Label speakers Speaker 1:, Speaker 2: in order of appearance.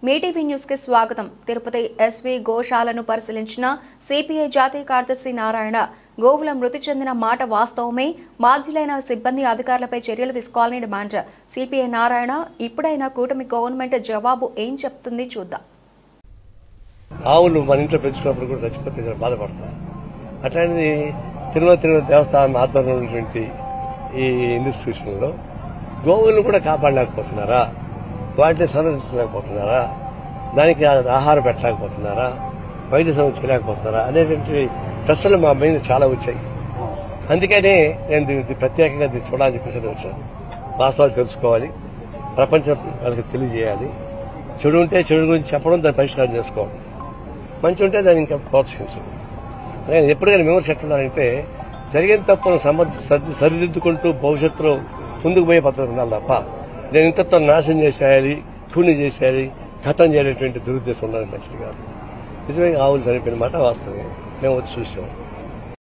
Speaker 1: Mee TV news కి స్వాగతం. Tirupati SV గోశాలను పరిశీలించిన సిపిఐ జాతీయ కార్యదర్శి నారాయణ గోవుల మృతి చెందిన మాట వాస్తవమే, బాధ్యులైన సిబ్బంది అధికారులపై చర్యలు తీసుకోవాలని డిమాండ్. సిపిఐ నారాయణ ఇప్పుడైనా కూటమి గవర్నమెంట్ జవాబు ఏం చెప్తుంది చూద్దాం.
Speaker 2: ఆవులు మన ఇంట్లో పెంచుకున్నప్పుడు కూడా చచ్చిపోతే బాధపడతాం. అట్లాంటిది తిరుమల దేవస్థానం ఆధ్వర్యంలో ఉన్నటువంటి ఈ ఇన్స్టిట్యూషన్ లో గోవులను కూడా కాపాడలేకపోతున్నారా, వాటిని సంరక్షించలేకపోతున్నారా, దానికి ఆహారం పెట్టలేకపోతున్నారా, వైద్య సమస్య చేయలేకపోతున్నారా అనేటువంటి ప్రశ్నలు మా మీద చాలా వచ్చాయి. అందుకనే నేను దీన్ని ప్రత్యేకంగా దీన్ని చూడాలని చెప్పేసి వచ్చాను. వాస్తవాలు తెలుసుకోవాలి, ప్రపంచం వాళ్ళకి తెలియజేయాలి. చెడు ఉంటే చెడు గురించి చెప్పడం, దాన్ని పరిష్కారం చేసుకోవాలి. మంచి ఉంటే దాన్ని ఇంకా ప్రోత్సహించాలి. ఎప్పుడైనా విమర్శ ఎట్లున్నారంటే జరిగిన తప్పును సరిదిద్దుకుంటూ భవిష్యత్తులో ముందుకు పోయే పద్ధతి ఉండాలి తప్ప నేను ఇంతతో నాశనం చేసేయాలి, కూని చేసేయాలి, ఖతం చేయలేటువంటి దురుద్దేశం ఉండాలని మంచిది కాదు. నిజమే ఆవులు చనిపోయిన మాట వాస్తవం. మేము వచ్చి చూసాం.